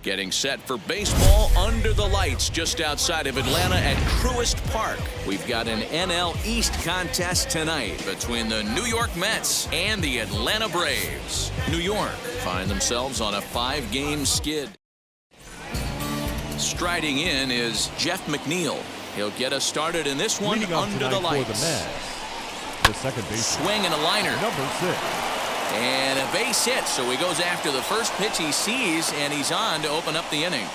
Getting set for baseball under the lights just outside of Atlanta at Truist Park. We've got an NL East contest tonight between the New York Mets and the Atlanta Braves. New York find themselves on a 5-game skid. Striding in is Jeff McNeil. He'll get us started in this one under the lights. The second base. Swing and a liner. Number 6. And a base hit, so he goes after the first pitch he sees, and he's on to open up the inning.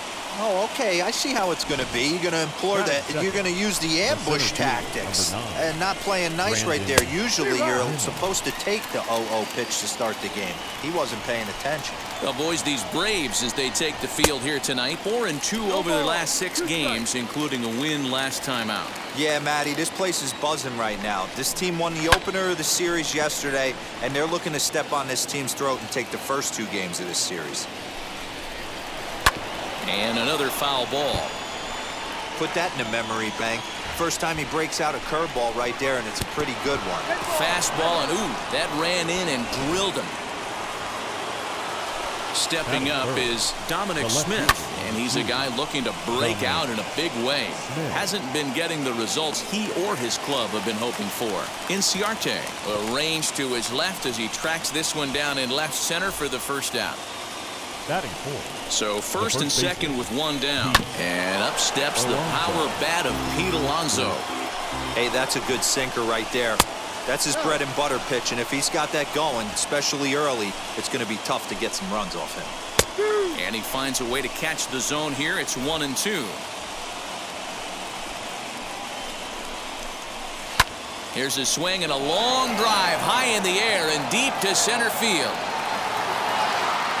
Oh, okay. I see how it's going to be. You're going to employ that. You're going to use the ambush tactics and not playing nice right there. Usually, you're supposed to take the 0-0 pitch to start the game. He wasn't paying attention. Well, boys, these Braves, as they take the field here tonight, 4-2 over their last 6 games, including a win last time out. Yeah, Matty, this place is buzzing right now. This team won the opener of the series yesterday, and they're looking to step on this team's throat and take the first 2 games of this series. And another foul ball. Put that in a memory bank. First time he breaks out a curveball right there, and it's a pretty good one. Fastball, and ooh, that ran in and drilled him. Stepping up is Dominic Smith, and he's a guy looking to break out in a big way. Hasn't been getting the results he or his club have been hoping for. Inciarte arranged to his left as he tracks this one down in left center for the first out. Batting 4. So first and second with 1 down. And up steps the power bat of Pete Alonso. Hey, that's a good sinker right there. That's his bread and butter pitch, and if he's got that going, especially early, it's going to be tough to get some runs off him. And he finds a way to catch the zone here. It's 1-2. Here's a swing and a long drive high in the air and deep to center field.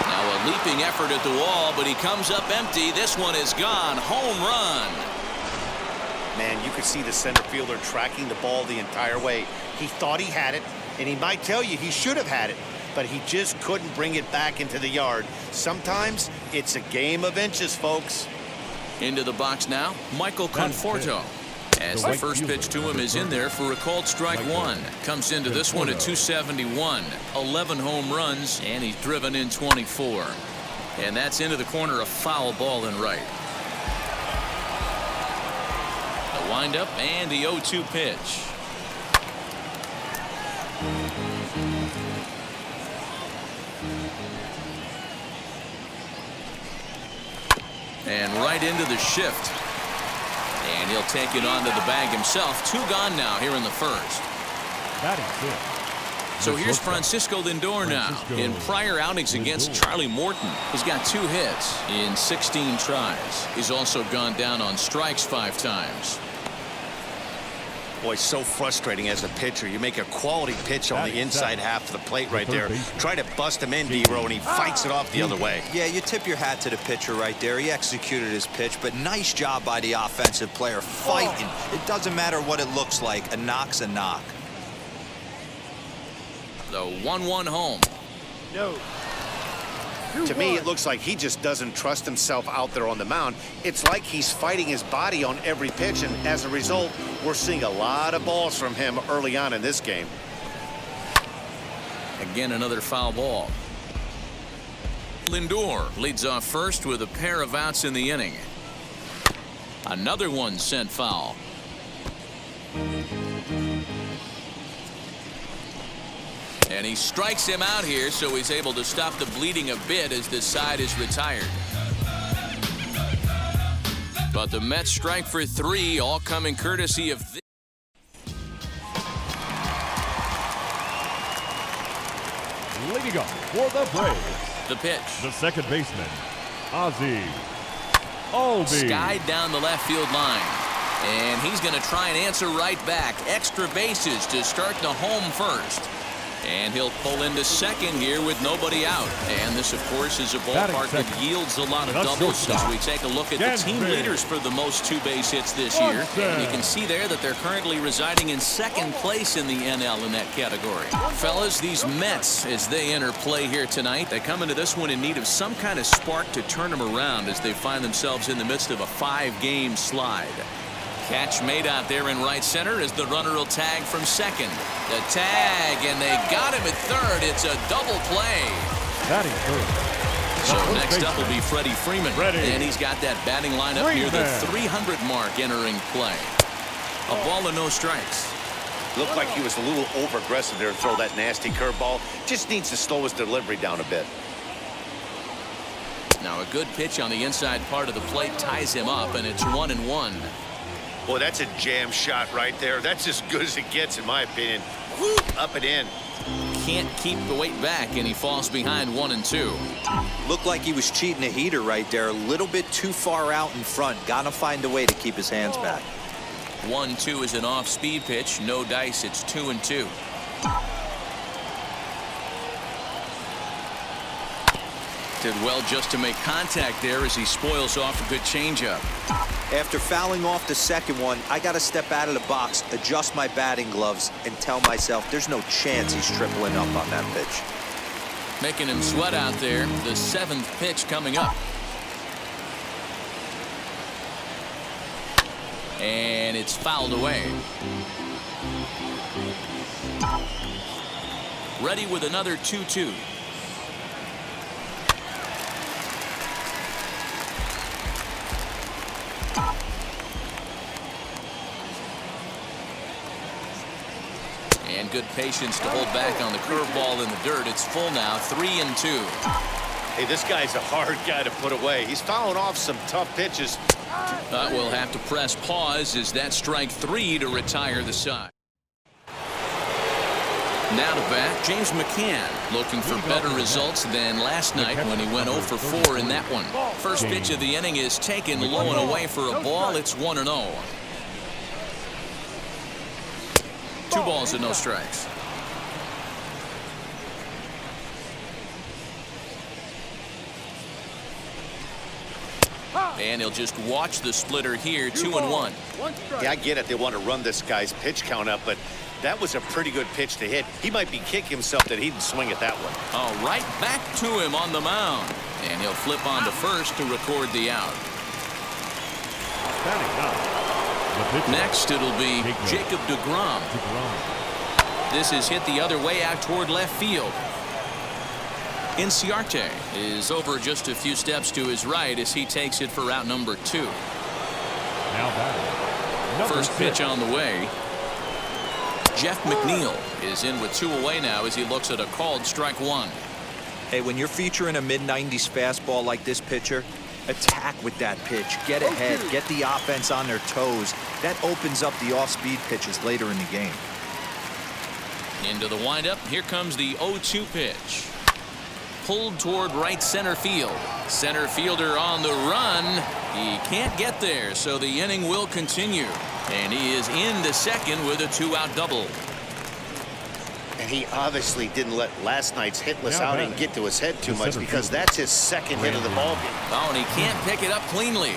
Now a leaping effort at the wall, but he comes up empty. This one is gone. Home run. Man, you could see the center fielder tracking the ball the entire way. He thought he had it, and he might tell you he should have had it, but he just couldn't bring it back into the yard. Sometimes it's a game of inches, folks. Into the box now, Michael Conforto. As the first pitch to him is in there for a called strike 1. Comes into this one at 271. 11 home runs, and he's driven in 24. And that's into the corner, a foul ball in right. The windup and the 0-2 pitch. And right into the shift. And he'll take it onto the bag himself. 2 gone now here in the first. So here's Francisco Lindor now. In prior outings against Charlie Morton, he's got 2 hits in 16 tries. He's also gone down on strikes 5 times. Boy, so frustrating as a pitcher. You make a quality pitch on the inside half of the plate right there. Try to bust him in, D-Row, and he fights it off the other way. Yeah, you tip your hat to the pitcher right there. He executed his pitch, but nice job by the offensive player fighting. It doesn't matter what it looks like. A knock's a knock. The 1-1 home. No. To me, it looks like he just doesn't trust himself out there on the mound. It's like he's fighting his body on every pitch, and as a result, we're seeing a lot of balls from him early on in this game. Again, another foul ball. Lindor leads off first with a pair of outs in the inning. Another one sent foul. And he strikes him out here, so he's able to stop the bleeding a bit as this side is retired. But the Mets strike for 3, all coming courtesy of this. Leading off for the Braves. The pitch. The second baseman, Ozzie Albies. Skied down the left field line. And he's going to try and answer right back. Extra bases to start the home first. And he'll pull into second here with nobody out. And this, of course, is a ballpark that yields a lot of doubles as we take a look at the team leaders for the most 2-base hits this year. And you can see there that they're currently residing in second place in the NL in that category. Fellas, these Mets, as they enter play here tonight, they come into this one in need of some kind of spark to turn them around as they find themselves in the midst of a 5-game slide. Catch made out there in right center as the runner will tag from second. The tag, and they got him at third. It's a double play. So next up will be Freddie Freeman. And he's got that batting lineup near the 300 mark entering play. A ball and no strikes. Looked like he was a little over-aggressive there to throw that nasty curveball. Just needs to slow his delivery down a bit. Now a good pitch on the inside part of the plate ties him up, and it's 1-1. Boy, that's a jam shot right there. That's as good as it gets, in my opinion. Whoop, up and in. Can't keep the weight back, and he falls behind 1-2. Looked like he was cheating a heater right there. A little bit too far out in front. Gotta find a way to keep his hands back. 1-2 is an off-speed pitch. No dice. It's 2-2. Did well just to make contact there as he spoils off a good changeup. After fouling off the second one, I got to step out of the box, adjust my batting gloves, and tell myself there's no chance he's tripling up on that pitch. Making him sweat out there. The 7th pitch coming up. And it's fouled away. Ready with another 2-2. And good patience to hold back on the curveball in the dirt. It's full now, 3-2. Hey, this guy's a hard guy to put away. He's fouling off some tough pitches. We'll have to press pause as that strike 3 to retire the side. Now to bat, James McCann, looking for better results than last night when he went 0 for 4 in that one. First pitch of the inning is taken low and away for a ball. It's 1-0. 2 balls and no strikes. And he'll just watch the splitter here, 2-1. Yeah, I get it. They want to run this guy's pitch count up, but that was a pretty good pitch to hit. He might be kicking himself that he didn't swing at that one. Oh, right back to him on the mound. And he'll flip on to first to record the out. Next, it'll be Jacob deGrom. This is hit the other way out toward left field. Inciarte is over just a few steps to his right as he takes it for route number 2. First pitch on the way. Jeff McNeil is in with 2 away now as he looks at a called strike 1. Hey, when you're featuring a mid-90s fastball like this pitcher, attack with that pitch. Get ahead. Get the offense on their toes. That opens up the off-speed pitches later in the game. Into the windup. Here comes the 0-2 pitch. Pulled toward right center field. Center fielder on the run. He can't get there, so the inning will continue. And he is into second with a 2-out double. And he obviously didn't let last night's hitless outing get to his head too much, because that's his second hit of the ballgame. Oh, and he can't pick it up cleanly.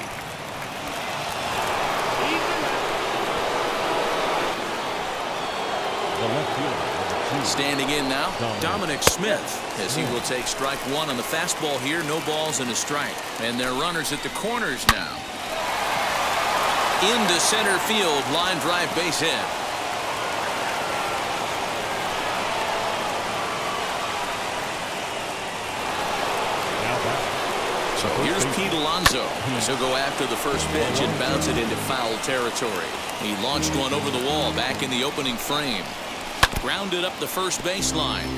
Standing in now, Dominic Smith, as he will take strike 1 on the fastball here. No balls and a strike. And they're runners at the corners now. Into center field, line drive base hit. So here's Pete Alonso. He'll go after the first pitch and bounce it into foul territory. He launched one over the wall back in the opening frame. Grounded up the first baseline.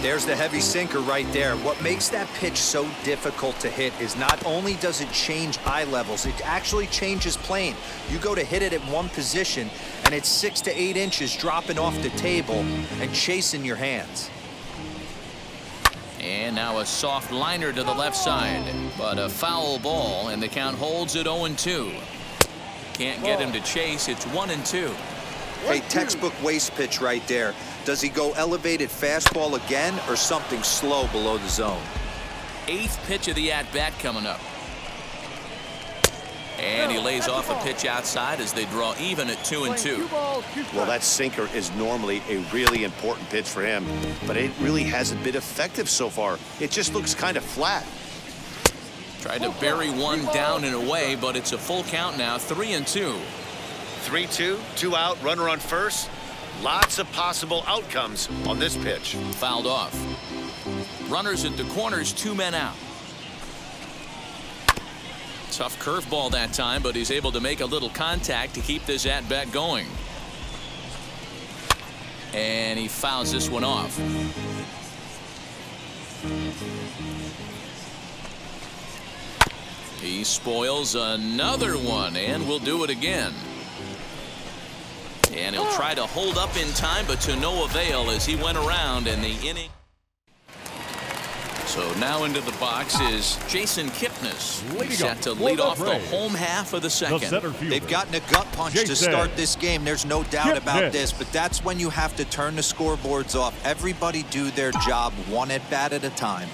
There's the heavy sinker right there. What makes that pitch so difficult to hit is not only does it change eye levels, it actually changes plane. You go to hit it at one position, and it's 6 to 8 inches dropping off the table and chasing your hands. And now a soft liner to the left side, but a foul ball, and the count holds at 0-2. Can't get him to chase. It's 1-2. Hey, textbook waste pitch right there. Does he go elevated fastball again or something slow below the zone? 8th pitch of the at-bat coming up. And he lays off a pitch outside as they draw even at 2-2. Well, that sinker is normally a really important pitch for him, but it really hasn't been effective so far. It just looks kind of flat. Tried to bury one down and away, but it's a full count now, 3-2. 3-2, 2 out, runner on first. Lots of possible outcomes on this pitch. Fouled off. Runners at the corners, 2 men out. Tough curveball that time, but he's able to make a little contact to keep this at-bat going. And he fouls this one off. He spoils another one, and will do it again. And he'll try to hold up in time, but to no avail as he went around in the inning. So now into the box is Jason Kipnis. He's set to lead off the home half of the second. They've gotten a gut punch to start this game. There's no doubt about this, but that's when you have to turn the scoreboards off. Everybody do their job one at bat at a time.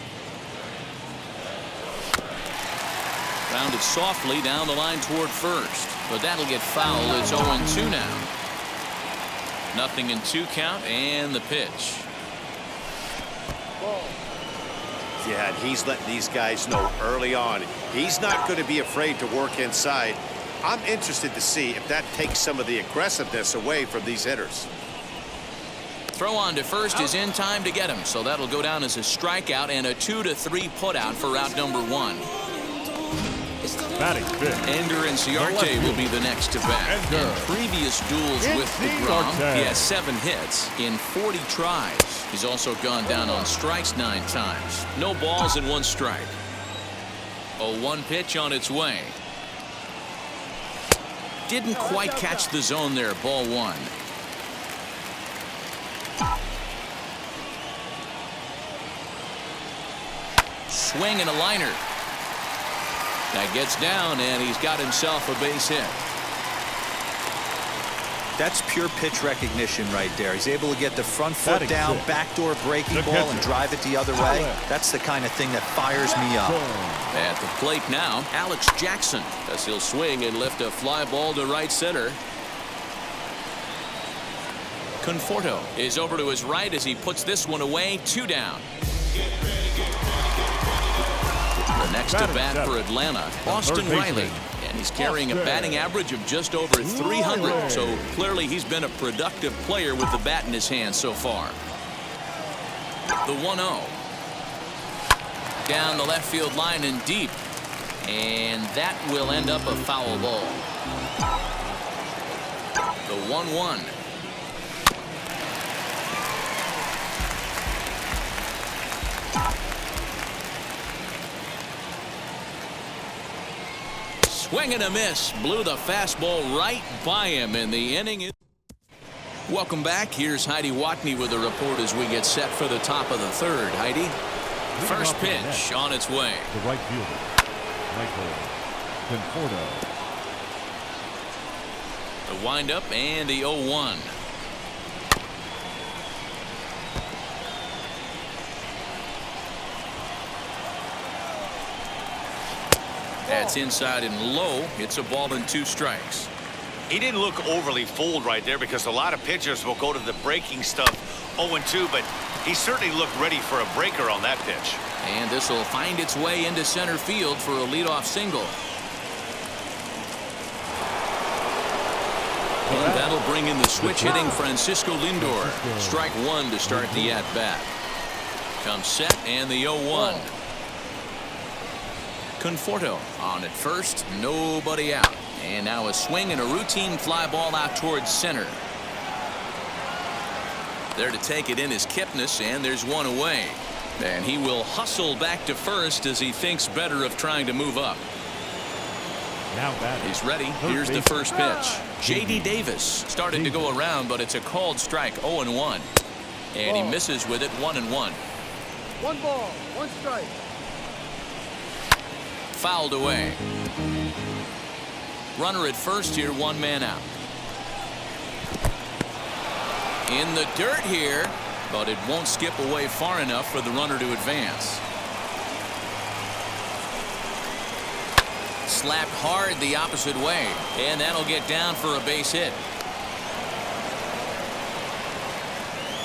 Rounded softly down the line toward first, but that'll get fouled. It's 0-2 now. 0-2 count, and the pitch. Yeah, and he's letting these guys know early on he's not going to be afraid to work inside. I'm interested to see if that takes some of the aggressiveness away from these hitters. Throw on to first is in time to get him, so that'll go down as a strikeout and a 2-3 putout for out number 1. Batting fifth. Ender Inciarte will be the next to bat. In previous duels with DeGrom, he has 7 hits in 40 tries. He's also gone down on strikes 9 times. No balls and 1 strike. 0-1 pitch on its way. Didn't quite catch the zone there. Ball 1. Swing and a liner. That gets down, and he's got himself a base hit. That's pure pitch recognition right there. He's able to get the front foot down, backdoor breaking ball, and drive it the other way. That's the kind of thing that fires me up. At the plate now, Alex Jackson, as he'll swing and lift a fly ball to right center. Conforto is over to his right as he puts this one away. 2 down. The next to bat for Atlanta, Austin Riley. And he's carrying a batting average of just over 300. So clearly he's been a productive player with the bat in his hand so far. The 1-0. Down the left field line and deep. And that will end up a foul ball. The 1-1. Swing and a miss. Blew the fastball right by him, and the inning is... Welcome back. Here's Heidi Watney with a report as we get set for the top of the third. Heidi, first pitch on its way. The right fielder, Michael Conforto. The windup and the 0-1. That's inside and low. It's a ball and 2 strikes. He didn't look overly fooled right there because a lot of pitchers will go to the breaking stuff 0-2, but he certainly looked ready for a breaker on that pitch. And this will find its way into center field for a leadoff single. And that'll bring in the switch hitting Francisco Lindor. Strike 1 to start the at-bat. Comes set and the 0-1. Conforto on at first, nobody out. And now a swing and a routine fly ball out towards center. There to take it in is Kipnis, and there's 1 away. And he will hustle back to first as he thinks better of trying to move up. Now he's ready. Here's the first pitch. J.D. Davis started to go around, but it's a called strike. 0-1. And he misses with it. 1-1. 1 ball, 1 strike. Fouled away. Runner at first here, 1 man out. In the dirt here, but it won't skip away far enough for the runner to advance. Slapped hard the opposite way, and that'll get down for a base hit.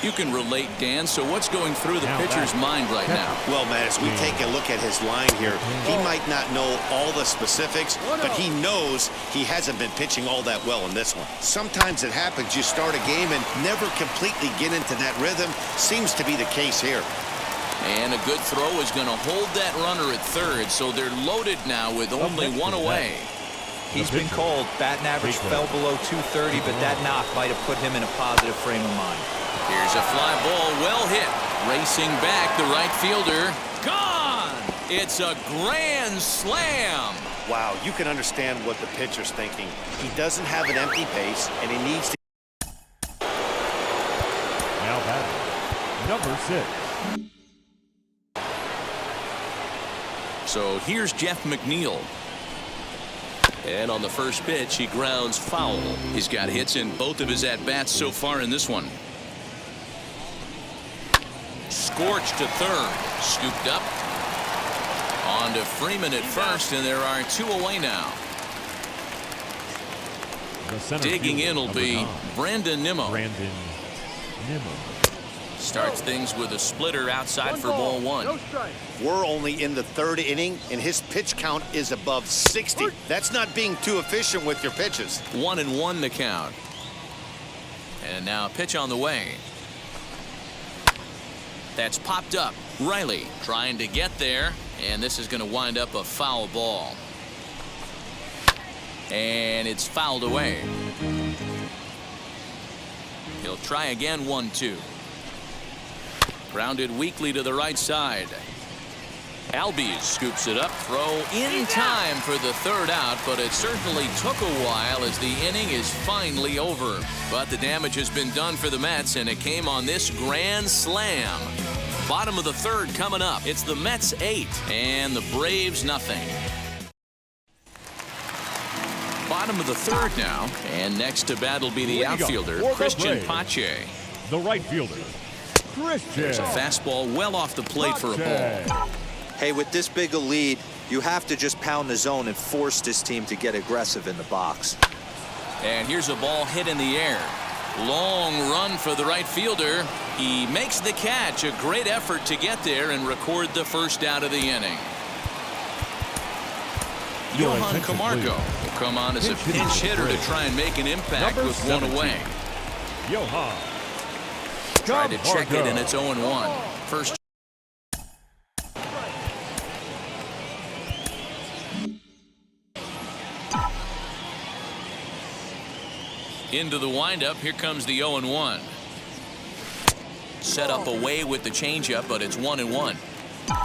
You can relate, Dan. So what's going through the pitcher's mind right now? Well, man, as we take a look at his line here, he might not know all the specifics, but he knows he hasn't been pitching all that well in this one. Sometimes it happens. You start a game and never completely get into that rhythm. Seems to be the case here. And a good throw is going to hold that runner at third, so they're loaded now with only one away. He's been cold. Batting average fell below 230, but that knock might have put him in a positive frame of mind. Here's a fly ball, well hit. Racing back, the right fielder. Gone! It's a grand slam. Wow, you can understand what the pitcher's thinking. He doesn't have an empty base, and he needs to. Now batting, number 6. So here's Jeff McNeil. And on the first pitch, he grounds foul. He's got hits in both of his at-bats so far in this one. Scorched to third. Scooped up. On to Freeman at first, and there are 2 away now. Digging in will be Brandon Nimmo. Starts things with a splitter outside for ball 1. No strike. We're only in the 3rd inning, and his pitch count is above 60. That's not being too efficient with your pitches. 1-1 the count. And now a pitch on the way. That's popped up. Riley trying to get there, and this is going to wind up a foul ball. And it's fouled away. He'll try again. 1-2. Grounded weakly to the right side. Albies scoops it up. Throw in time for the 3rd out, but it certainly took a while as the inning is finally over. But the damage has been done for the Mets, and it came on this grand slam. Bottom of the 3rd coming up. It's the Mets 8 and the Braves nothing. Bottom of the 3rd now, and next to bat will be the outfielder, Christian Pache. The right fielder, Christian. There's a fastball well off the plate for a ball. Hey, with this big a lead, you have to just pound the zone and force this team to get aggressive in the box. And here's a ball hit in the air. Long run for the right fielder. He makes the catch. A great effort to get there and record the first out of the inning. Johan Camargo will come on as a pinch hitter to try and make an impact with 1 away. Johan. Try to check it, and it's 0-1. First. Into the windup. Here comes the 0-1. Set up away with the changeup, but it's 1-1.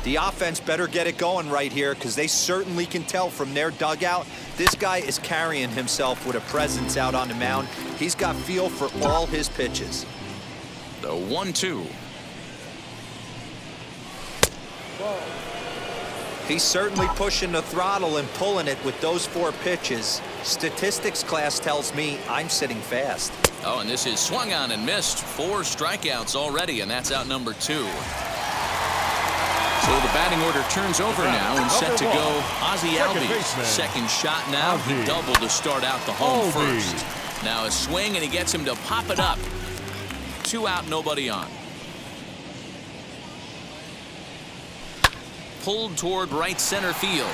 The offense better get it going right here, because they certainly can tell from their dugout this guy is carrying himself with a presence out on the mound. He's got feel for all his pitches. The 1-2. He's certainly pushing the throttle and pulling it with those 4 pitches. Statistics class tells me I'm sitting fast. Oh, and this is swung on and missed. 4 strikeouts already, and that's out number 2. So the batting order turns over now and set to go Ozzie Albies. Second shot now. He doubled to start out the home first. Now a swing, and he gets him to pop it up. 2 out, nobody on. Pulled toward right center field.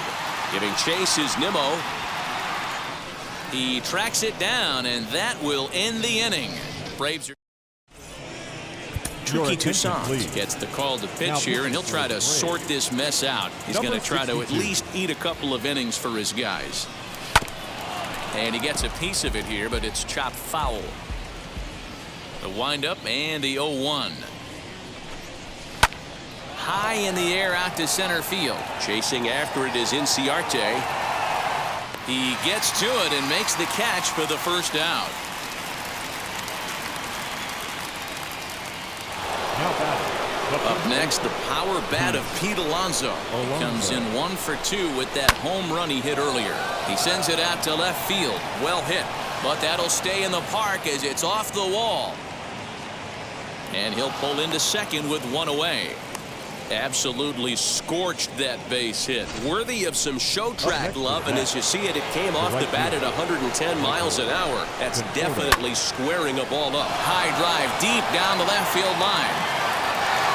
Giving chase is Nimmo. He tracks it down, and that will end the inning. Braves are. Tricky Toussaint gets the call to pitch here, and he'll try to sort this mess out. He's going to try to at least eat a couple of innings for his guys. And he gets a piece of it here, but it's chopped foul. The windup and the 0-1. High in the air out to center field. Chasing after it is Inciarte. He gets to it and makes the catch for the first out. Up next, the power bat of Pete Alonso. He comes in 1 for 2 with that home run he hit earlier. He sends it out to left field. Well hit, but that'll stay in the park as it's off the wall. And he'll pull into second with 1 away. Absolutely scorched that base hit. Worthy of some show track love, and as you see it, it came off the bat at 110 miles an hour. That's definitely squaring a ball up. High drive deep down the left field line.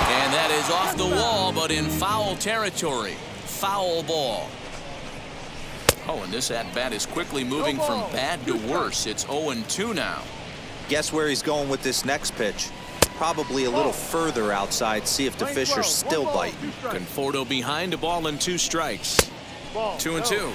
And that is off the wall, but in foul territory. Foul ball. Oh, and this at-bat is quickly moving from bad to worse. It's 0-2 now. Guess where he's going with this next pitch? probably a little further outside, see if the Fishers still bite. Conforto behind, a ball and 2 strikes. 2-2.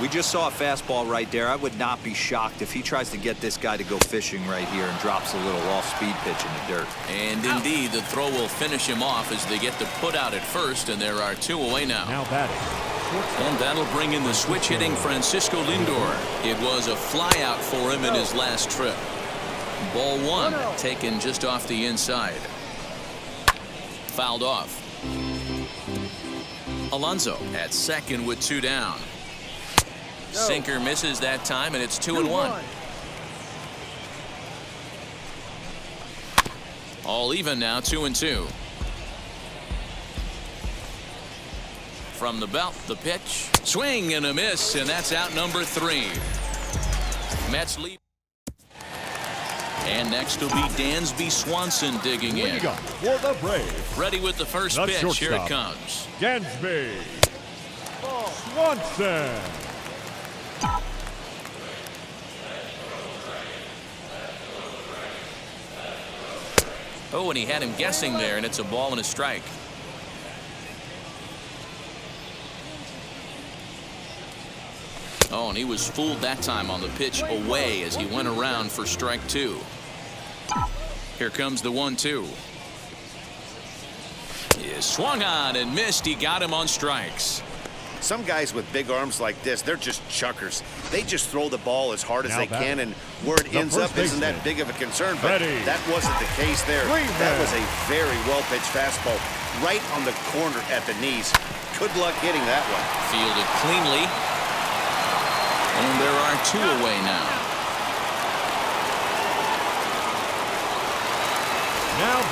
We just saw a fastball right there. I would not be shocked if he tries to get this guy to go fishing right here and drops a little off-speed pitch in the dirt. And indeed, the throw will finish him off as they get the put out at first, and there are 2 away now. Now batting. And that'll bring in the switch-hitting Francisco Lindor. It was a flyout for him in his last trip. Ball 1, taken just off the inside. Fouled off. Alonso at second with 2 down. Sinker misses that time, and it's 2-1. All even now, 2-2. From the belt, the pitch. Swing and a miss, and that's out number 3. Mets lead. And next will be Dansby Swanson digging in. For the Braves. Ready with the first The pitch. shortstop, Here it comes. Dansby Swanson. Oh, and he had him guessing there, and it's a ball and a strike. Oh, and he was fooled that time on the pitch away as he went around for strike 2. Here comes the 1-2. He swung on and missed. He got him on strikes. Some guys with big arms like this, they're just chuckers. They just throw the ball as hard as they can, and where it ends up isn't that big of a concern. But that wasn't the case there. That was a very well-pitched fastball right on the corner at the knees. Good luck hitting that one. Fielded cleanly. And there are 2 away now.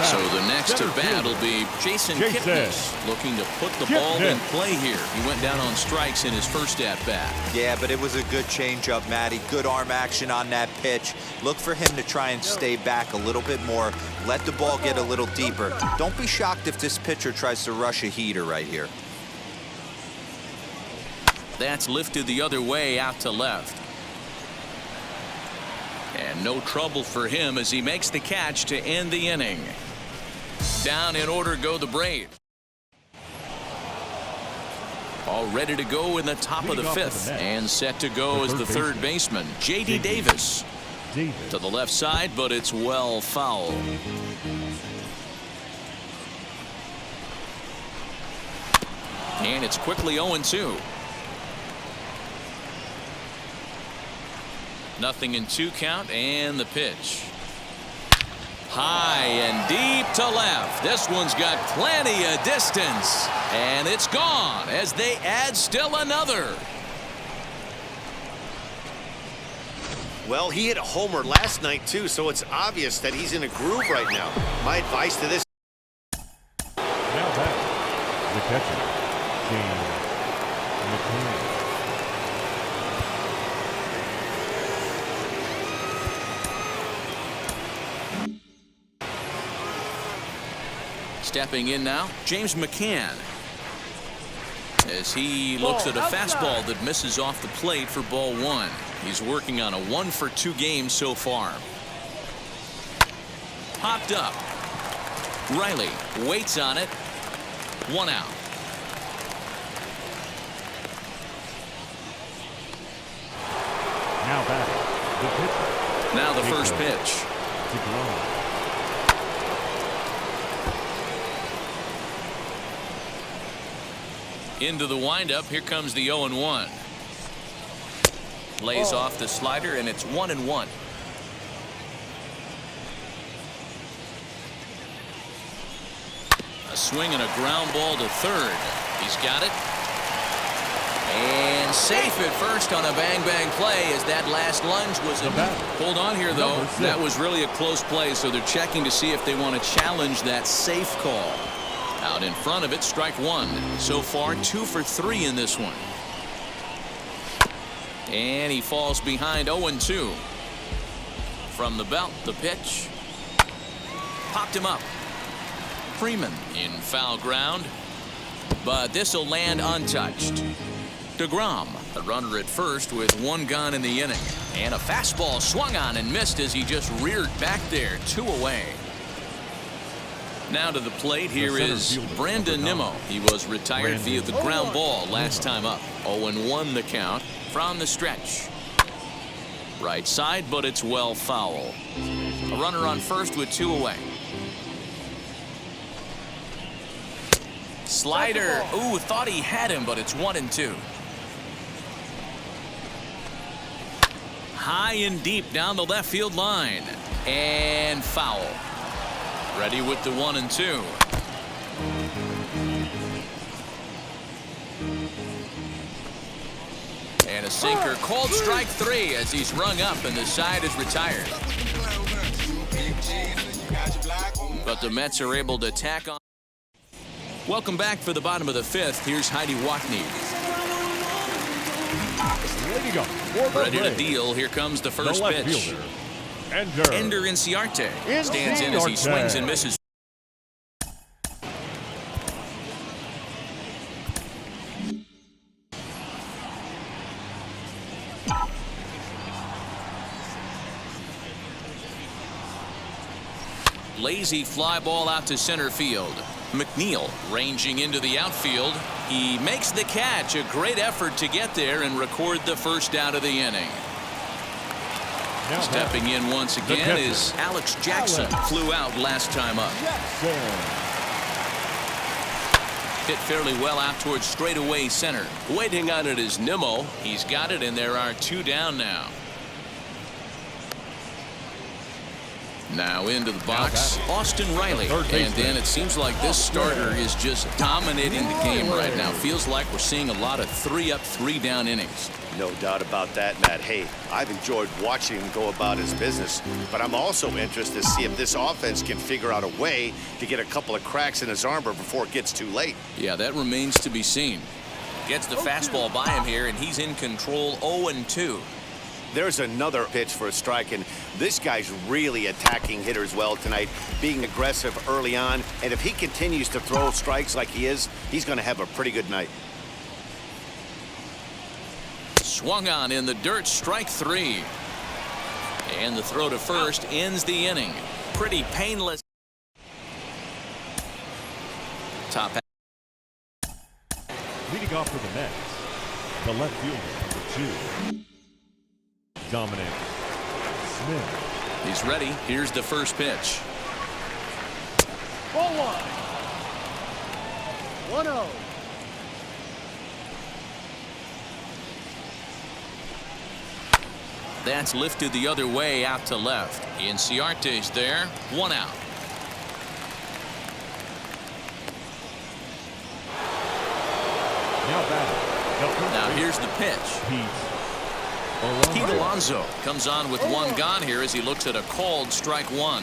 So the next to bat will be Jason Kipnis, looking to put the ball in play here. He went down on strikes in his first at-bat. Yeah, but it was a good changeup, Matty. Good arm action on that pitch. Look for him to try and stay back a little bit more. Let the ball get a little deeper. Don't be shocked if this pitcher tries to rush a heater right here. That's lifted the other way out to left. And no trouble for him as he makes the catch to end the inning. Down in order go the Braves. All ready to go in the top of the 5th. And set to go as the third baseman, J.D. Davis. To the left side, but it's well foul. And it's quickly 0-2. Nothing in 2 count, and the pitch. High and deep to left. This one's got plenty of distance, and it's gone as they add still another. Well, he hit a homer last night, too, so it's obvious that he's in a groove right now. My advice to this. Now back, the catcher, James McCann. Stepping in now, James McCann. As he looks at a fastball that misses off the plate for ball 1. He's working on a 1-for-2 game so far. Popped up. Riley waits on it. 1 out. Now batting, the pitcher. Now the first pitch. Into the windup. Here comes the 0-1. Lays off the slider, and it's 1-1. A swing and a ground ball to third. He's got it. And safe at first on a bang-bang play as that last lunge was a... Hold on here, though. That was really a close play, so they're checking to see if they want to challenge that safe call. Out in front of it, strike 1. So far, 2 for 3 in this one. And he falls behind 0-2. From the belt, the pitch. Popped him up. Freeman in foul ground. But this will land untouched. DeGrom, the runner at first with 1 gone in the inning. And a fastball swung on and missed as he just reared back there. 2 away. Now to the plate, here is Brandon Nimmo. He was retired via the ground ball last time up. 0-1 the count from the stretch. Right side, but it's well foul. A runner on first with 2 away. Slider. Ooh, thought he had him, but it's 1-2. High and deep down the left field line. And foul. Ready with the 1-2. And a sinker called strike 3 as he's rung up and the side is retired. But the Mets are able to tack on. Welcome back for the bottom of the 5th. Here's Heidi Watney. Ready to deal. Here comes the first pitch. Ender Inciarte stands in as he swings and misses. Lazy fly ball out to center field. McNeil ranging into the outfield. He makes the catch. A great effort to get there and record the first out of the inning. Stepping in once again is Alex Jackson. Flew out last time up. Hit fairly well out towards straightaway center. Waiting on it is Nimmo. He's got it, and there are 2 down now. Now into the box, Austin Riley. And then it seems like this starter is just dominating the game right now. Feels like we're seeing a lot of 3-up, 3-down innings. No doubt about that, Matt. Hey, I've enjoyed watching him go about his business, but I'm also interested to see if this offense can figure out a way to get a couple of cracks in his armor before it gets too late. Yeah, that remains to be seen. Gets the fastball by him here, and he's in control. 0-2. There's another pitch for a strike, and this guy's really attacking hitters well tonight, being aggressive early on, and if he continues to throw strikes like he is, he's going to have a pretty good night. Swung on in the dirt, strike 3. And the throw to first ends the inning. Pretty painless. Top. Leading off for the Mets, the left fielder, number 2. Dominic Smith. He's ready. Here's the first pitch. Ball 1. 1-0. That's lifted the other way out to left. Inciarte's there. 1 out. Now here's the pitch. Pete Alonso comes on with 1 gone here as he looks at a called strike 1.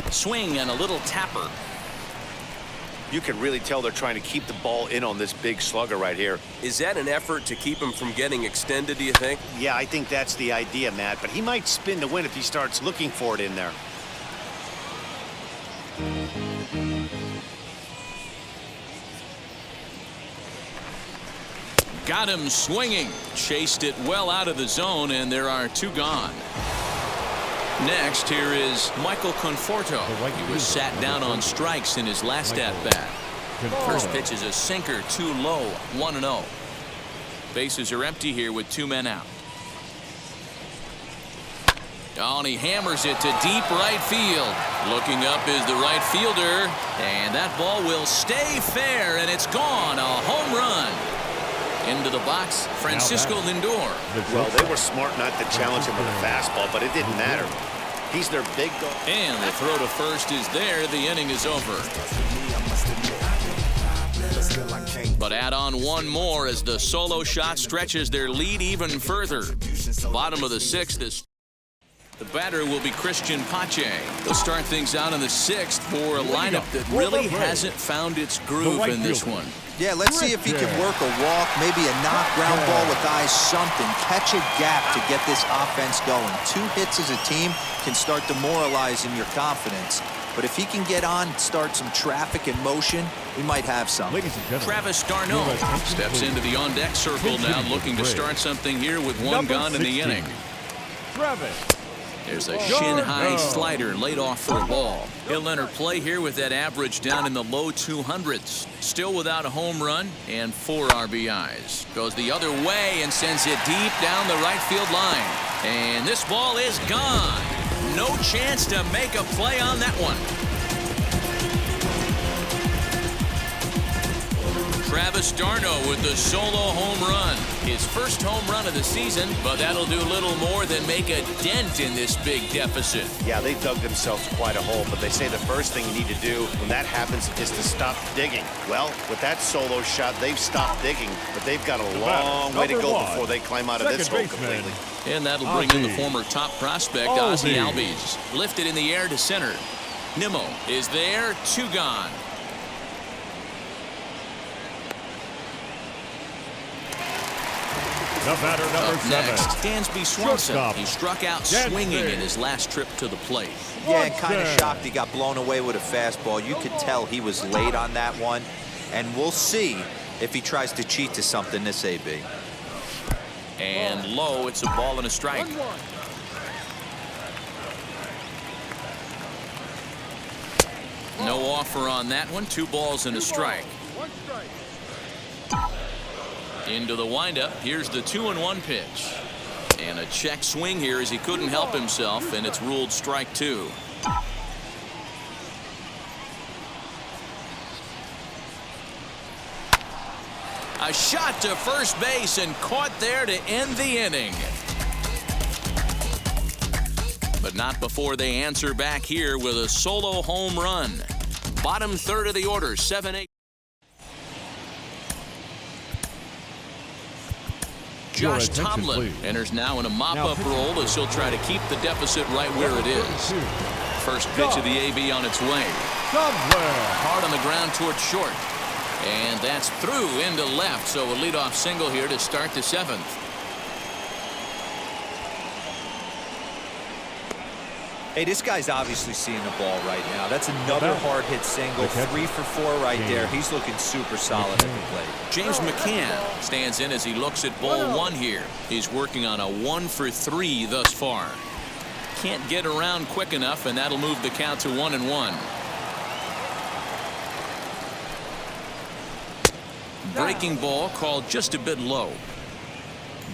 Swing and a little tapper. You can really tell they're trying to keep the ball in on this big slugger right here. Is that an effort to keep him from getting extended, do you think? Yeah, I think that's the idea, Matt, but he might spin to win if he starts looking for it in there. Got him swinging. Chased it well out of the zone, and there are 2 gone. Next, here is Michael Conforto. He was sat down on strikes in his last at-bat. First pitch is a sinker, too low, 1-0. Bases are empty here with 2 men out. Oh, and he hammers it to deep right field. Looking up is the right fielder, and that ball will stay fair, and it's gone. A home run. Into the box, Francisco Lindor. Well, they were smart not to challenge him with a fastball, but it didn't matter. He's their big dog. And the throw to first is there. The inning is over. But add on 1 more as the solo shot stretches their lead even further. Bottom of the 6th is. The batter will be Christian Pache. They'll start things out in the 6th for a lineup that really hasn't found its groove in this one. Yeah, let's see if he can work a walk, maybe a knock ground ball with eyes, something. Catch a gap to get this offense going. 2 hits as a team can start demoralizing your confidence. But if he can get on, start some traffic in motion, we might have some. Travis d'Arnaud steps into the on-deck circle now, looking to start something here with 1 gone in the inning. Travis. There's a shin-high slider laid off for a ball. He'll enter play here with that average down in the low 200s. Still without a home run and 4 RBIs. Goes the other way and sends it deep down the right field line. And this ball is gone. No chance to make a play on that one. Travis d'Arnaud with the solo home run. His first home run of the season, but that'll do little more than make a dent in this big deficit. Yeah, they dug themselves quite a hole, but they say the first thing you need to do when that happens is to stop digging. Well, with that solo shot, they've stopped digging, but they've got a long way to go before they climb out of this hole completely. And that'll bring in the former top prospect, Ozzie Albies. Lifted in the air to center. Nimmo is there, 2 gone. The batter, number 7. Next, Dansby Swanson. Shortstop. He struck out swinging in his last trip to the plate. Yeah, and kind of shocked he got blown away with a fastball. You could tell he was late on that one. And we'll see if he tries to cheat to something this AB. And low, it's a ball and a strike. 1-1. No offer on that one. 2 balls and a strike. 1 strike. Into the windup. Here's the 2-1 pitch. And a check swing here as he couldn't help himself, and it's ruled strike 2. A shot to first base and caught there to end the inning. But not before they answer back here with a solo home run. Bottom third of the order, 7-8. Josh Tomlin enters now in a mop-up role as he'll try to keep the deficit right where it is. First pitch of the AB on its way. Hard on the ground towards short. And that's through into left, so a leadoff single here to start the 7th. Hey, this guy's obviously seeing the ball right now. That's another hard hit single. 3 for 4 right there. He's looking super solid at the plate. James McCann stands in as he looks at ball 1 here. He's working on a 1 for 3 thus far. Can't get around quick enough, and that'll move the count to 1-1. Breaking ball called just a bit low.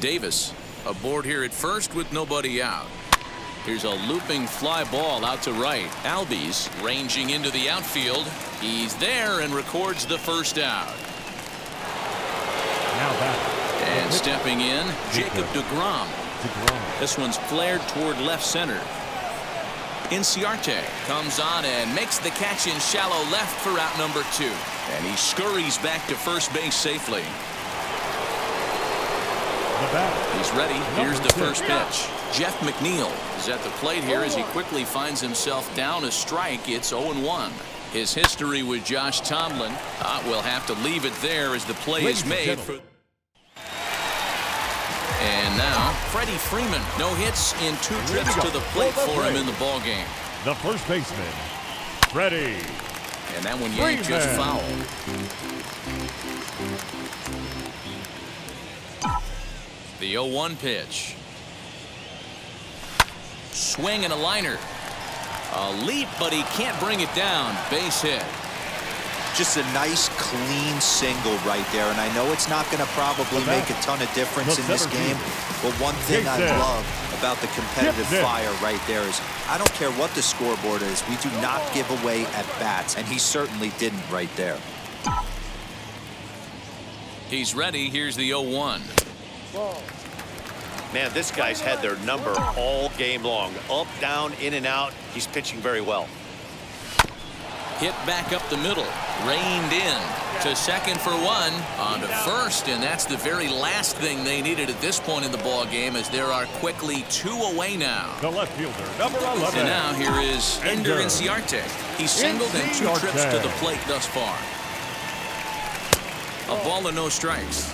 Davis aboard here at first with nobody out. Here's a looping fly ball out to right. Albies ranging into the outfield. He's there and records the first out. And stepping in, Jacob deGrom. This one's flared toward left center. Inciarte comes on and makes the catch in shallow left for out number 2. And he scurries back to first base safely. He's ready. Here's the first pitch. Jeff McNeil is at the plate here as he quickly finds himself down a strike. It's 0-1. His history with Josh Tomlin. We'll have to leave it there as the play is made. And now, Freddie Freeman. No hits in 2 trips to the plate for him in the ballgame. The first baseman, Freddie. And that one yanked just foul. The 0-1 pitch. Swing and a liner. A leap, but he can't bring it down. Base hit. Just a nice, clean single right there. And I know it's not going to probably make a ton of difference in this game. But one thing I love about the competitive fire right there is I don't care what the scoreboard is. We do not give away at bats. And he certainly didn't right there. He's ready. Here's the 0-1. Man, this guy's had their number all game long. Up, down, in and out. He's pitching very well. Hit back up the middle. Reined in to second for 1. On to first, and that's the very last thing they needed at this point in the ball game, as there are quickly 2 away now. The left fielder, number 11. And now here is Ender Inciarte. He's singled in 2 trips to the plate thus far. A ball and no strikes.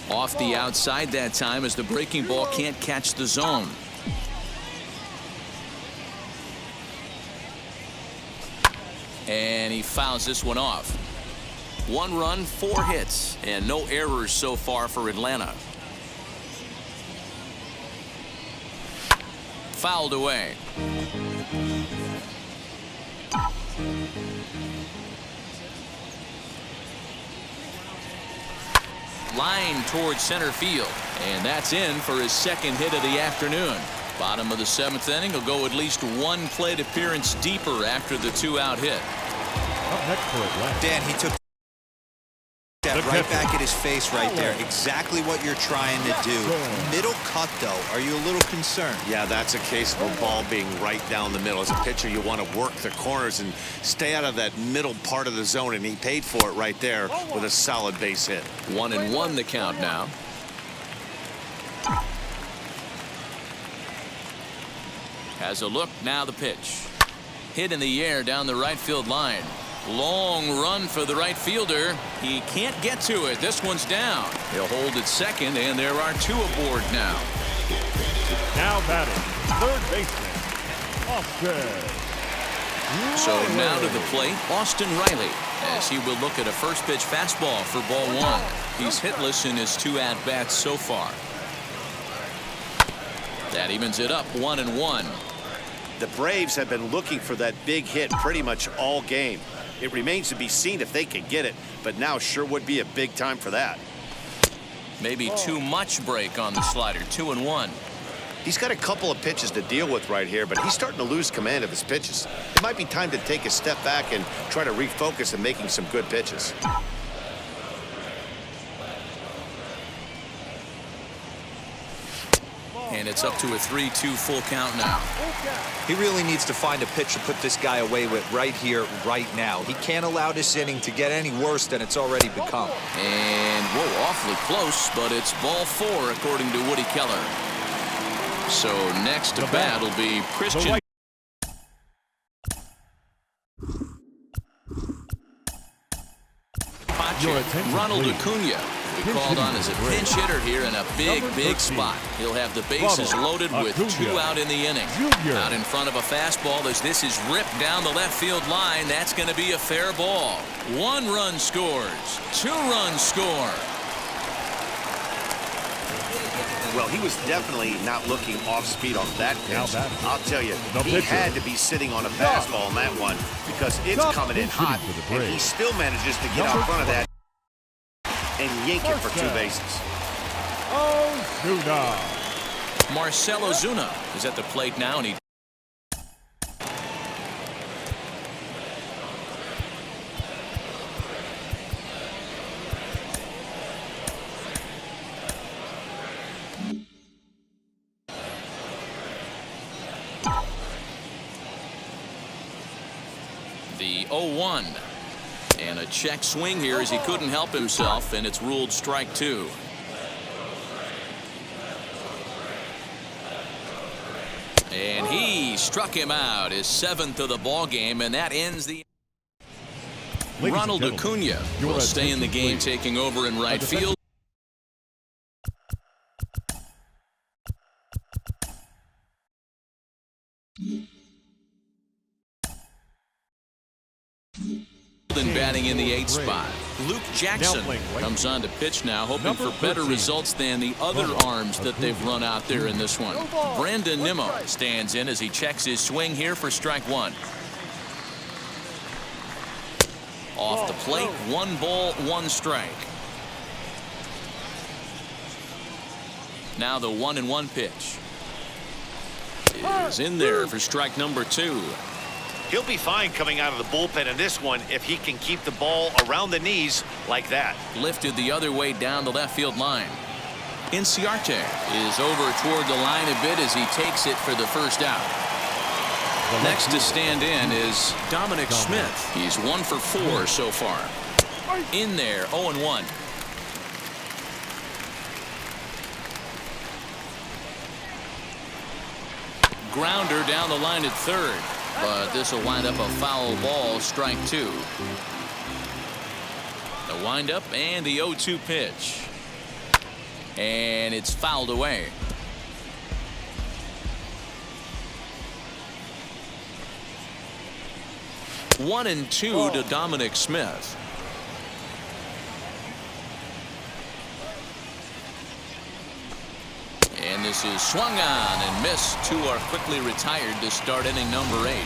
Off the outside that time as the breaking ball can't catch the zone. And he fouls this one off. 1 run, 4 hits, and no errors so far for Atlanta. Fouled away. Line towards center field, and that's in for his 2nd hit of the afternoon. Bottom of the 7th inning, he'll go at least 1 plate appearance deeper after the 2-out hit. Up next for Atlanta. Dan, he took that right back at his face right there. Exactly what you're trying to do. Middle cut, though. Are you a little concerned? Yeah, that's a case of a ball being right down the middle. As a pitcher, you want to work the corners and stay out of that middle part of the zone, and he paid for it right there with a solid base hit. 1-1 the count now. Has a look, now the pitch. Hit in the air down the right field line. Long run for the right fielder. He can't get to it. This one's down. He'll hold at second, and there are 2 aboard now. Now batting, third baseman, Austin. So now to the plate, Austin Riley, as he will look at a first pitch fastball for ball 1. He's hitless in his 2 at-bats so far. That evens it up 1-1. The Braves have been looking for that big hit pretty much all game. It remains to be seen if they can get it, but now sure would be a big time for that. Maybe too much break on the slider. 2-1. He's got a couple of pitches to deal with right here, but he's starting to lose command of his pitches. It might be time to take a step back and try to refocus on making some good pitches. And it's up to a 3-2 full count now. He really needs to find a pitch to put this guy away with right here, right now. He can't allow this inning to get any worse than it's already become. And, whoa, awfully close, but it's ball 4, according to Woody Keller. So next to bat will be Christian. Ronald Acuna. He called on as a pinch hitter here in a big spot. He'll have the bases loaded with 2 out in the inning. Out in front of a fastball as this is ripped down the left field line. That's going to be a fair ball. 1 run scores. 2 runs score. Well, he was definitely not looking off speed on that pitch. I'll tell you, he had to be sitting on a fastball on that one because it's coming in hot, and he still manages to get out front of that and yank it for 2 bases. Ozuna. Marcell Ozuna is at the plate now, and he the 0-1. And a check swing here as he couldn't help himself, and it's ruled strike 2. And he struck him out, his 7th of the ball game, and that ends the. Ronald Acuna will stay in the game, taking over in right field. And batting in the 8th spot. Luke Jackson comes on to pitch now, hoping for better results than the other arms that they've run out there in this one. Brandon Nimmo stands in as he checks his swing here for strike 1. Off the plate, 1 ball, 1 strike. Now the 1-1 pitch is in there for strike number 2. He'll be fine coming out of the bullpen in this one if he can keep the ball around the knees like that. Lifted the other way down the left field line. Inciarte is over toward the line a bit as he takes it for the first out. Next to stand in is Dominic Smith. He's 1 for 4 so far. In there, 0-1. Grounder down the line at third. But this will wind up a foul ball, strike 2. The windup and the 0-2 pitch. And it's fouled away. One and 2 to Dominic Smith. This is swung on and missed. Two are quickly retired to start inning number 8.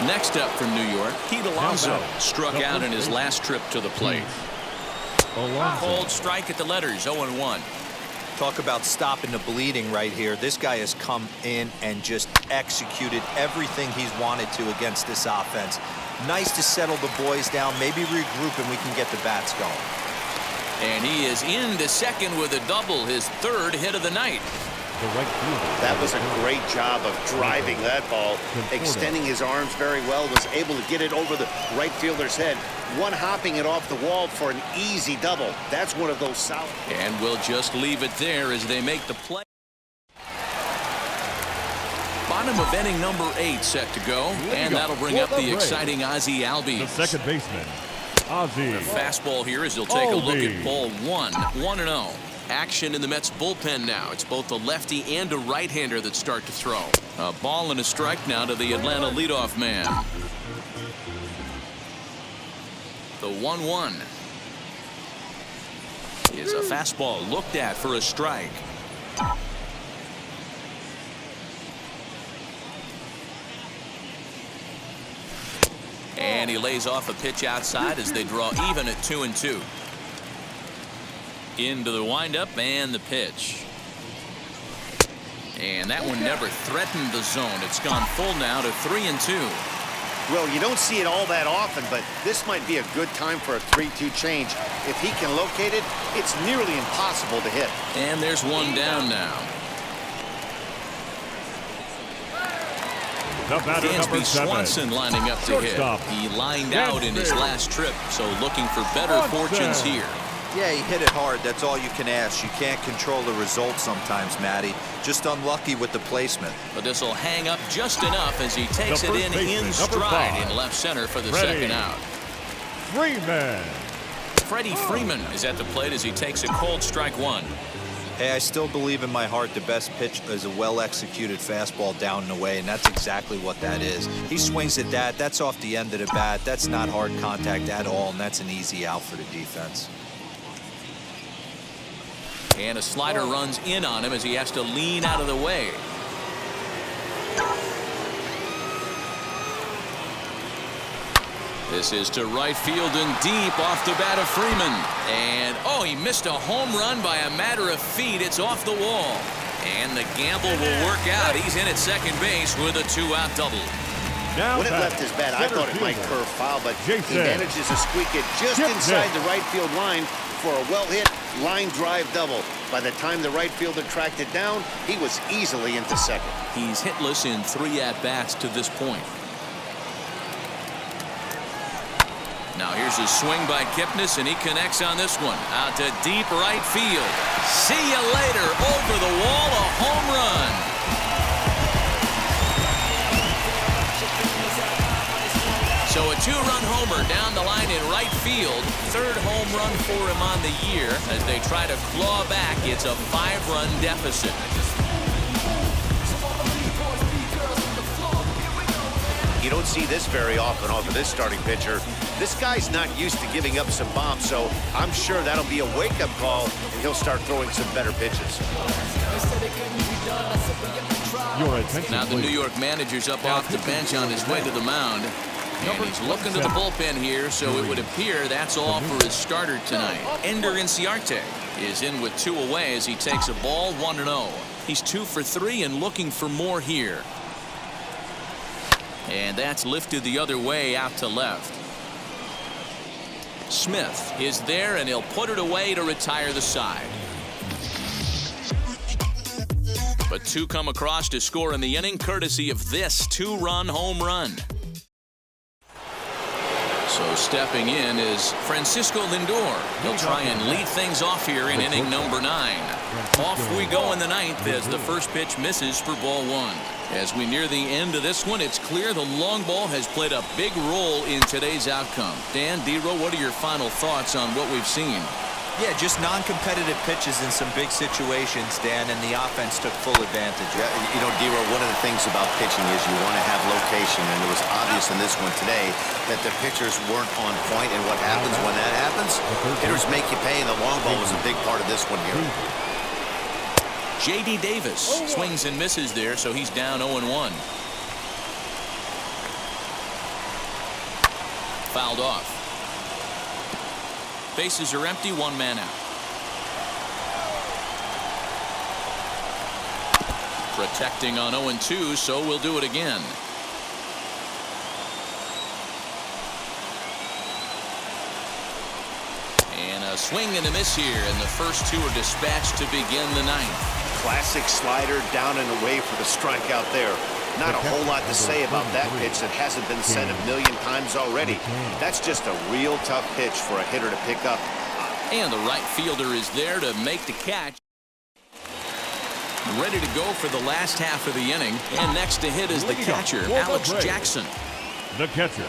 Next up from New York, Pete Alonso struck out in his last trip to the plate. Cold strike at the letters, 0-1. Talk about stopping the bleeding right here. This guy has come in and just executed everything he's wanted to against this offense. Nice to settle the boys down, maybe regroup, and we can get the bats going. And he is into second with a double, his 3rd hit of the night. That was a great job of driving that ball, extending his arms very well, was able to get it over the right fielder's head, one-hopping it off the wall for an easy double. That's one of those solid. And we'll just leave it there as they make the play. Bottom of inning number 8 set to go, and that'll bring up the exciting Ozzie Albies. The second baseman, Ozzie. The fastball here as he'll take a look at ball 1, 1-0. Action in the Mets bullpen now. It's both a lefty and a right-hander that start to throw. A ball and a strike now to the Atlanta leadoff man. The 1-1 is a fastball looked at for a strike. And he lays off a pitch outside as they draw even at 2-2. Into the windup and the pitch. And that one never threatened the zone. It's gone full now to 3-2. Well, you don't see it all that often, but this might be a good time for a 3-2 change. If he can locate it, it's nearly impossible to hit. And there's one down now. Dansby Swanson lining up to hit. He lined out in his last trip, so looking for better fortunes here. Yeah, he hit it hard. That's all you can ask. You can't control the result sometimes, Matty. Just unlucky with the placement. But this will hang up just enough as he takes it in stride in left center for the second out. Freeman. Freddie Freeman is at the plate as he takes a cold strike 1. Hey, I still believe in my heart the best pitch is a well-executed fastball down and away, and that's exactly what that is. He swings at that. That's off the end of the bat. That's not hard contact at all, and that's an easy out for the defense. And a slider runs in on him as he has to lean out of the way. This is to right field and deep off the bat of Freeman. And, oh, he missed a home run by a matter of feet. It's off the wall. And the gamble will work out. He's in at second base with a 2-out double. When it left his bat, I thought it might curve foul, but he manages to squeak it just inside the right field line for a well-hit line drive double. By the time the right fielder tracked it down, he was easily into second. He's hitless in 3 at-bats to this point. Now here's a swing by Kipnis, and he connects on this one. Out to deep right field. See you later. Over the wall, a home run. So a 2-run homer down the line in right field. 3rd home run for him on the year as they try to claw back. It's a 5-run deficit. You don't see this very often off of this starting pitcher. This guy's not used to giving up some bombs, so I'm sure that'll be a wake-up call, and he'll start throwing some better pitches. Now the New York manager's up off the bench on his way to the mound. And he's looking to the bullpen here, so it would appear that's all for his starter tonight. Ender Inciarte is in with 2 away as he takes a ball 1-0. He's 2 for 3 and looking for more here. And that's lifted the other way out to left. Smith is there, and he'll put it away to retire the side. But 2 come across to score in the inning, courtesy of this 2-run home run. So stepping in is Francisco Lindor. He'll try and lead things off here in inning number 9. Off we go in the 9th as the first pitch misses for ball 1. As we near the end of this one, it's clear the long ball has played a big role in today's outcome. Dan, D-Row, what are your final thoughts on what we've seen? Yeah, just non-competitive pitches in some big situations, Dan, and the offense took full advantage. Yeah, you know, D-Row, one of the things about pitching is you want to have location, and it was obvious in this one today that the pitchers weren't on point, and what happens when that happens? Hitters make you pay, and the long ball was a big part of this one here. J.D. Davis swings and misses there, so he's down 0-1. Fouled off. Bases are empty, one man out. Protecting on 0-2, so we'll do it again. And a swing and a miss here, and the first two are dispatched to begin the ninth. Classic slider down and away for the strikeout there. Not a whole lot to say about that pitch that hasn't been said a million times already. That's just a real tough pitch for a hitter to pick up. And the right fielder is there to make the catch. Ready to go for the last half of the inning. And next to hit is the catcher, Alex Jackson. The catcher,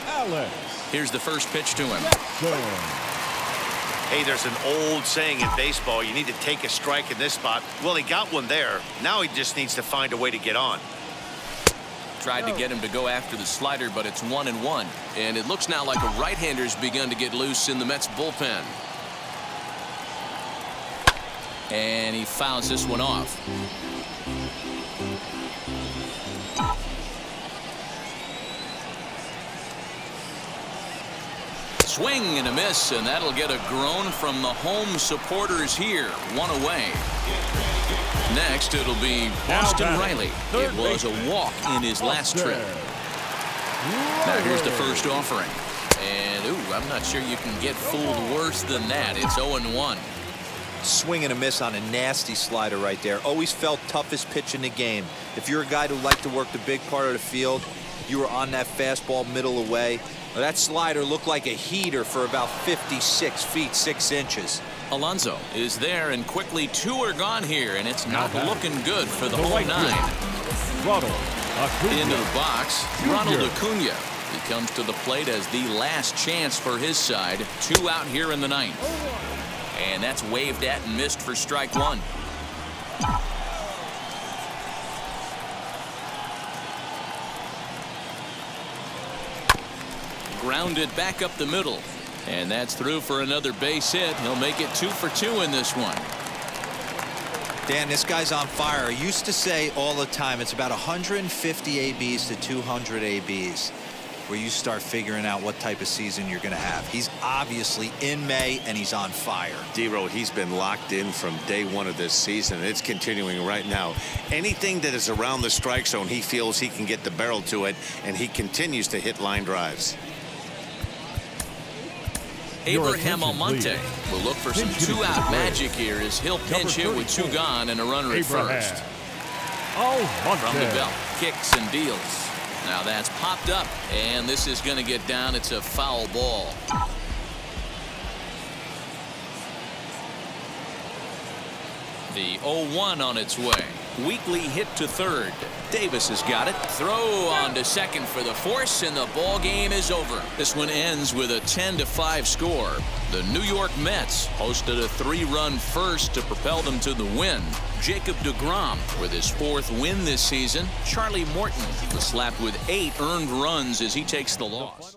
Alex. Here's the first pitch to him. Hey, there's an old saying in baseball, you need to take a strike in this spot. Well, he got one there. Now he just needs to find a way to get on. Tried to get him to go after the slider, but it's 1-1. And it looks now like a right-hander's begun to get loose in the Mets bullpen. And he fouls this one off. Swing and a miss, and that'll get a groan from the home supporters here. One away. Next, it'll be Austin Riley. It was a walk in his last trip. Now here's the first offering. And, ooh, I'm not sure you can get fooled worse than that. It's 0-1. Swing and a miss on a nasty slider right there. Always felt toughest pitch in the game. If you're a guy who liked to work the big part of the field, you were on that fastball middle away. Well, that slider looked like a heater for about 56 feet 6 inches. Alonso is there, and quickly two are gone here, and it's not looking good for the home nine. Into the box, Ronald Acuna. He comes to the plate as the last chance for his side. Two out here in the ninth. And that's waved at and missed for strike one. Grounded back up the middle. And that's through for another base hit. He'll make it 2 for 2 in this one. Dan, this guy's on fire. I used to say all the time, it's about 150 ABs to 200 ABs where you start figuring out what type of season you're going to have. He's obviously in May, and he's on fire. D-Row, he's been locked in from day one of this season. It's continuing right now. Anything that is around the strike zone, he feels he can get the barrel to it, and he continues to hit line drives. Abraham Almonte will look for some two-out magic here as he'll pinch hit with two gone and a runner at first. From the belt, kicks and deals. Now that's popped up, and this is going to get down. It's a foul ball. The 0-1 on its way. Weakly hit to third. Davis has got it. Throw on to second for the force, and the ball game is over. This one ends with a 10-5 score. The New York Mets hosted a 3-run first to propel them to the win. Jacob deGrom with his 4th win this season. Charlie Morton was slapped with 8 earned runs as he takes the loss.